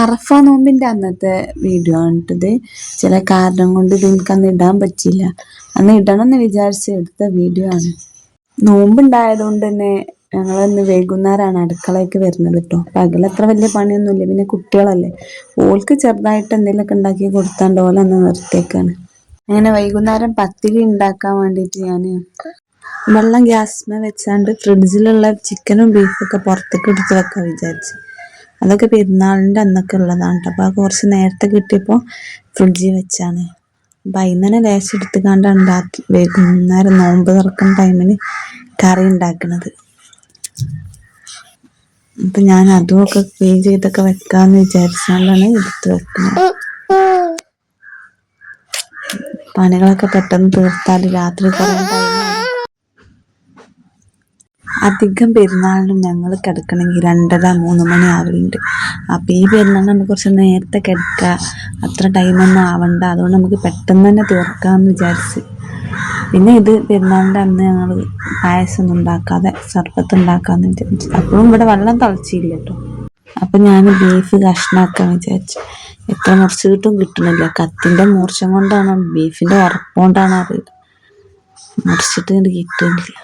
അറഫ നോമ്പിന്റെ അന്നത്തെ വീഡിയോ ആണിട്ടത്. ചില കാരണം കൊണ്ട് ഇത് എനിക്ക് അന്ന് ഇടാൻ പറ്റില്ല. അന്ന് ഇടണം എന്ന് വിചാരിച്ച് എടുത്ത വീഡിയോ ആണ്. നോമ്പുണ്ടായതുകൊണ്ട് തന്നെ ഞങ്ങളിന്ന് വൈകുന്നേരമാണ് അടുക്കളയ്ക്ക് വരുന്നത് കേട്ടോ. പകലത്ര വലിയ പണിയൊന്നുമില്ല. പിന്നെ കുട്ടികളല്ലേ, ഓൾക്ക് ചെറുതായിട്ട് എന്തെങ്കിലുമൊക്കെ ഉണ്ടാക്കി കൊടുത്താണ്ട് ഓലന്ന് നിർത്തിയേക്കാണ്. അങ്ങനെ വൈകുന്നേരം പത്തിരി ഉണ്ടാക്കാൻ വേണ്ടിയിട്ട് ഞാൻ വെള്ളം ഗ്യാസ്മേ വെച്ചാണ്ട് ഫ്രിഡ്ജിലുള്ള ചിക്കനും ബീഫൊക്കെ പുറത്തേക്ക് എടുത്ത് വെക്കാൻ വിചാരിച്ചു. അതൊക്കെ പെരുന്നാളിൻ്റെ അന്നൊക്കെ ഉള്ളതാണ് കേട്ടോ. അപ്പോൾ അത് കുറച്ച് നേരത്തെ കിട്ടിയപ്പോൾ ഫ്രിഡ്ജിൽ വെച്ചാണ്. അപ്പം അതിന് തന്നെ ലേശം എടുത്തുകൊണ്ടാണ് രാത്രി വൈകുന്നേരം നോമ്പ് തുറക്കുന്ന ടൈമിന് കറി ഉണ്ടാക്കുന്നത്. അപ്പം ഞാൻ അതുമൊക്കെ ക്ലീൻ ചെയ്തൊക്കെ വെക്കാമെന്ന് വിചാരിച്ചുകൊണ്ടാണ് എടുത്ത് വെക്കുന്നത്. പണികളൊക്കെ പെട്ടെന്ന് തീർത്താൽ രാത്രി കുറേ അധികം പെരുന്നാളിനും ഞങ്ങൾ കിടക്കണമെങ്കിൽ 2:30-3 മണി ആവലുണ്ട്. അപ്പം ഈ പെരുന്നാളിന് നമുക്ക് കുറച്ച് നേരത്തെ കിടക്കുക, അത്ര ടൈമൊന്നും ആവണ്ട. അതുകൊണ്ട് നമുക്ക് പെട്ടെന്ന് തന്നെ തീർക്കാമെന്ന് വിചാരിച്ച്. പിന്നെ ഇത് പെരുന്നാളിൻ്റെ അന്ന് ഞങ്ങൾ പായസമൊന്നും ഉണ്ടാക്കാതെ സർബത്ത് ഉണ്ടാക്കാമെന്ന് വിചാരിച്ചു. അപ്പോഴും ഇവിടെ വെള്ളം തിളച്ചില്ല കേട്ടോ. അപ്പം ഞാൻ ബീഫ് കഷ്ണമാക്കാൻ വിചാരിച്ചു. എത്ര മുറിച്ചിട്ടും കിട്ടണില്ല. കത്തിൻ്റെ മൂർച്ചം കൊണ്ടാണോ ബീഫിൻ്റെ ഉറപ്പുകൊണ്ടാണോ അറിയില്ല, മുറിച്ചിട്ട് ഇങ്ങോട്ട് കിട്ടുന്നില്ല.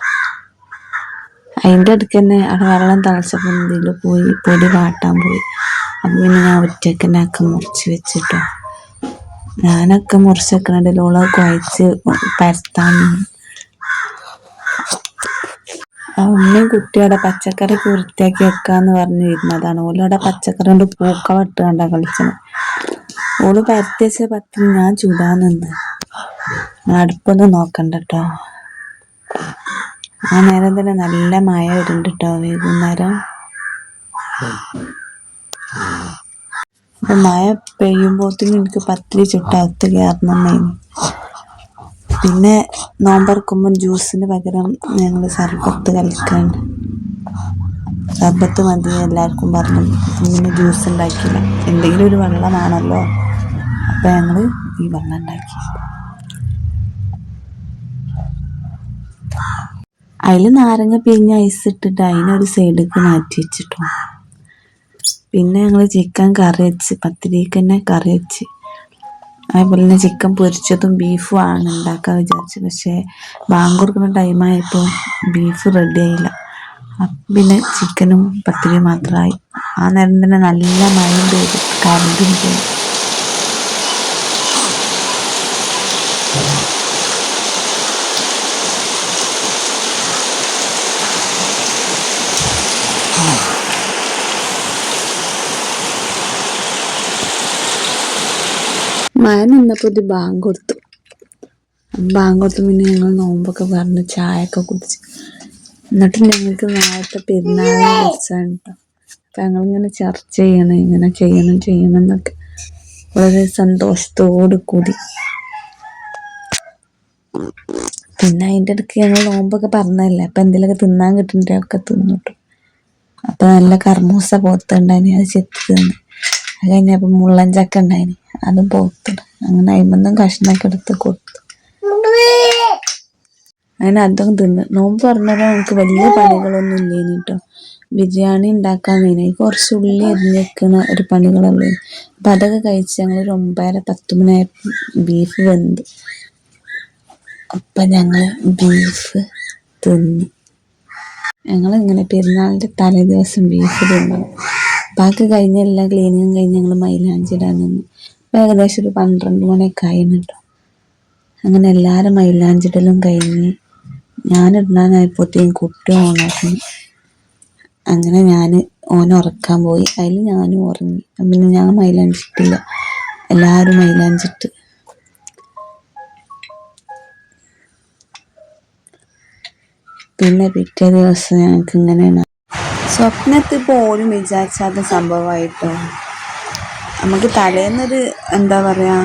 അതിൻ്റെ അടുക്ക് തന്നെ അവിടെ വെള്ളം തിളച്ചപ്പോൾ ഇതിൽ പോയി പൊടി വാട്ടാൻ പോയി. അപ്പം പിന്നെ ഞാൻ ഒറ്റയ്ക്ക് തന്നെ ഒക്കെ മുറിച്ച് വെച്ചിട്ടോ. ഞാനൊക്കെ മുറിച്ച് വെക്കണതിൽ ഓളെ കുഴച്ച് പരത്താൻ. ഉമ്മയും കുട്ടിയോടെ പച്ചക്കറിക്ക് വൃത്തിയാക്കി വെക്കാന്ന് പറഞ്ഞു ഇരുന്നതാണ്. ഓലോടെ പച്ചക്കറി കൊണ്ട് പൂക്കള ഇട്ട് കണ്ടാ കളിച്ചത്. ഓള് പരത്തി വെച്ച പത്തിന് ഞാൻ ചൂടാൻ നിന്ന്. അടുപ്പൊന്നും നോക്കണ്ട കേട്ടോ. ആ നേരം തന്നെ നല്ല മഴ വരുന്നുണ്ട് കേട്ടോ വൈകുന്നേരം. അപ്പം മഴ പെയ്യുമ്പോഴത്തേനും എനിക്ക് പത്തിരി ചുട്ടകത്ത് കയറണമെന്നായിരുന്നു. പിന്നെ നോമ്പറക്കുമ്പം ജ്യൂസിന് പകരം ഞങ്ങൾ സർബത്ത് കലക്കാണ്. സർബത്ത് മതി എല്ലാവർക്കും പറഞ്ഞു. പിന്നെ ജ്യൂസ് ഉണ്ടാക്കിയില്ല. എന്തെങ്കിലും ഒരു വെള്ളമാണല്ലോ, അപ്പം ഞങ്ങൾ ഈ വെള്ളം ഉണ്ടാക്കി. അതിൽ നാരങ്ങ പിഴിഞ്ഞ് ഐസ് ഇട്ടിട്ട് അതിനൊരു സൈഡിലേക്ക് മാറ്റി വെച്ചിട്ടു. പിന്നെ ഞങ്ങൾ ചിക്കൻ കറി വെച്ച്, പത്തിരിക്ക് തന്നെ കറി വെച്ച്. അതേപോലെ തന്നെ ചിക്കൻ പൊരിച്ചതും ബീഫും ആണ് ഉണ്ടാക്കാൻ വിചാരിച്ചു. പക്ഷേ ബാങ്ക് കൊടുക്കുന്ന ടൈമായപ്പോൾ ബീഫ് റെഡി ആയില്ല. പിന്നെ ചിക്കനും പത്തിരിയും മാത്രമായി. ആ നേരം തന്നെ നല്ല മഴയും പെയ്തു, കറണ്ടും പോയി. മഴ നിന്നപ്പോൾ ഇത് ബാങ്ക് കൊടുത്തു. പിന്നെ ഞങ്ങൾ നോമ്പൊക്കെ പറഞ്ഞ് ചായയൊക്കെ കുടിച്ച്. എന്നിട്ട് ഞങ്ങൾക്ക് നാളത്തെ പെരുന്നാളിനെ കുറിച്ചാണ് കേട്ടോ. അപ്പം ഞങ്ങളിങ്ങനെ ചർച്ച ചെയ്യണം, ഇങ്ങനെ ചെയ്യണം എന്നൊക്കെ വളരെ സന്തോഷത്തോടു കൂടി. പിന്നെ അതിൻ്റെ ഇടയ്ക്ക് ഞങ്ങൾ നോമ്പൊക്കെ പറഞ്ഞതല്ലേ, അപ്പം എന്തെങ്കിലുമൊക്കെ തിന്നാൻ കിട്ടുന്നതൊക്കെ തിന്നിട്ടു. അപ്പം നല്ല കർമൂസ പോത്തുണ്ടായിന്, അത് ചെത്തി തിന്ന്. അത് കഴിഞ്ഞപ്പോൾ മുള്ളൻ ചക്ക ഉണ്ടായിന്, അതും പോത്തിട്ട്. അങ്ങനെ അതിമൊന്നും കഷ്ണമൊക്കെ എടുത്ത് കൊടുത്തു. അങ്ങനെ അതും തിന്ന്. നോമ്പ് പറഞ്ഞാൽ നമുക്ക് വലിയ പണികളൊന്നും ഇല്ലേനി കേട്ടോ. ബിരിയാണി ഉണ്ടാക്കാൻ വേണ്ടി കുറച്ച് ഉള്ളി അരിഞ്ഞ് വെക്കുന്ന ഒരു പണികളുള്ളൂ. അപ്പം അതൊക്കെ കഴിച്ച് ഞങ്ങൾ 9:30-10 മണിയായപ്പോൾ ബീഫ് വെന്ത്. അപ്പം ഞങ്ങൾ ബീഫ് തിന്നു. ഞങ്ങളിങ്ങനെ പെരുന്നാളിൻ്റെ തലേ ദിവസം ബീഫ് തിന്നു. ബാക്കി കഴിഞ്ഞ എല്ലാം ക്ലീനിങ്ങും കഴിഞ്ഞ് ഞങ്ങൾ മൈലാഞ്ചി ഇടാൻ നിന്നു. അപ്പം ഏകദേശം ഒരു 12 മണിയൊക്കെ ആയിരുന്നു കേട്ടോ. അങ്ങനെ എല്ലാവരും മൈലാഞ്ചിടലും കഴിഞ്ഞ് ഞാനിടാനായപ്പോഴത്തേക്കും കുട്ടി ഓണാക്കി. അങ്ങനെ ഞാൻ ഓനെ ഉറക്കാൻ പോയി. അതിൽ ഞാനും ഉറങ്ങി. പിന്നെ ഞാൻ മൈലാഞ്ചിട്ടില്ല, എല്ലാവരും മൈലാഞ്ചിട്ട്. പിന്നെ പിറ്റേ ദിവസം ഞങ്ങൾക്ക് ഇങ്ങനെയാണ്. സ്വപ്നത്തിൽ പോലും വിചാരിച്ചാത്ത സംഭവമായിട്ടോ. നമുക്ക് തലേന്നൊരു എന്താ പറയുക,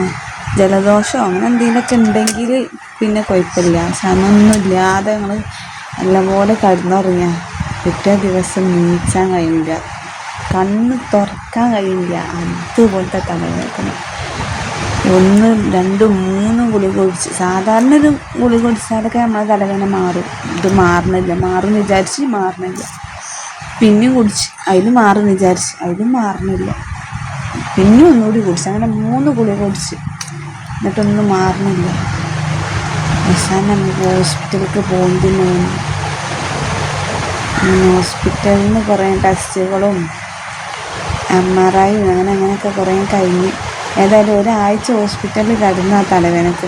ജലദോഷമോ അങ്ങനെ എന്തെങ്കിലുമൊക്കെ ഉണ്ടെങ്കിൽ പിന്നെ കുഴപ്പമില്ല. പക്ഷെ അതൊന്നും ഇല്ലാതെ ഞങ്ങൾ നല്ലപോലെ കിടന്നുറങ്ങിയ പിറ്റേ ദിവസം നീച്ചാൻ കഴിയില്ല, കണ്ണ് തുറക്കാൻ കഴിയില്ല. അതുപോലത്തെ തലവേദന. 1, 2, 3 ഗുളിക കുടിച്ച്. സാധാരണ ഒരു ഗുളിക കുടിച്ചാലൊക്കെ നമ്മളെ തലവേദന മാറും. ഇത് മാറും വിചാരിച്ച് മാറണില്ല. പിന്നെയും കുടിച്ച്, അതിൽ മാറും വിചാരിച്ച്, അതിലും മാറണില്ല. പിന്നെ ഒന്നുകൂടി കുടിച്ചു. അങ്ങനെ 3 ഗുളിക കുടിച്ച്, എന്നിട്ടൊന്നും മാറുന്നില്ല. അവസാനം നമുക്ക് ഹോസ്പിറ്റലിലേക്ക് പോകേണ്ടി വന്നു. ഹോസ്പിറ്റലിൽ നിന്ന് കുറേ ടെസ്റ്റുകളും MRI അങ്ങനെയൊക്കെ കുറേ കഴിഞ്ഞ് ഏതായാലും ഒരാഴ്ച ഹോസ്പിറ്റലിൽ കിടന്ന് ആ തലവേദനക്ക്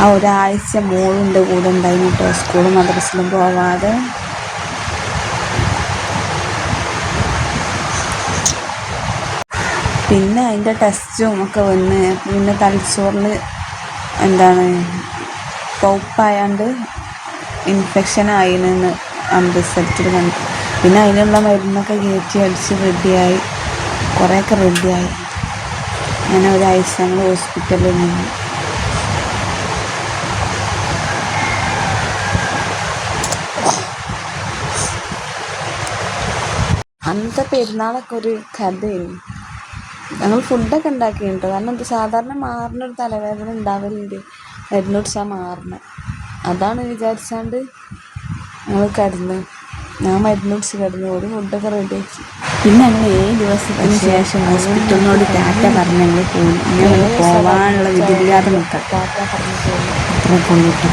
ആ ഒരാഴ്ച മോളുണ്ട് കൂടെ ഉണ്ടായിരുന്നു കേട്ടോ, സ്കൂളും മദ്രസയിലും പോവാതെ. പിന്നെ അതിൻ്റെ ടെസ്റ്റും ഒക്കെ വന്ന് പിന്നെ തലച്ചോറിൽ പൗപ്പായാണ്ട് ഇൻഫെക്ഷനായിന്ന് റിസൾട്ടിൽ കണ്ടു. പിന്നെ അതിനുള്ള മരുന്നൊക്കെ കയറ്റി അടിച്ച് റെഡിയായി, കുറേയൊക്കെ റെഡിയായി. അങ്ങനെ ഒരാഴ്ച ഞങ്ങൾ ഹോസ്പിറ്റലിൽ നിന്ന്. അന്നത്തെ പെരുന്നാളൊക്കെ ഒരു കഥയായിരുന്നു. ഞങ്ങൾ ഫുഡൊക്കെ ഉണ്ടാക്കിയിട്ടുണ്ട്. കാരണം സാധാരണ മാറുന്നൊരു തലവേദന ഉണ്ടാവലുണ്ട്, മരുന്ന് കുടിച്ചാൽ മാറണം. അതാണ് വിചാരിച്ചാണ്ട് ഞങ്ങൾ ഞാൻ മരുന്ന് കുടിച്ച് കിടന്നു. ഒരു ഫുഡൊക്കെ റെഡിയാക്കി. പിന്നെ ഞങ്ങൾ 7 ദിവസത്തിന് ശേഷം ഹോസ്പിറ്റലിനോട് ടാറ്റ പറഞ്ഞ് ഞങ്ങൾ പോയി. ഇങ്ങനെ പോവാനുള്ള വിധിയില്ലാതെ നിൽക്കാം. ടാറ്റ പറഞ്ഞു പോയി. അത്ര കൊണ്ടിട്ട്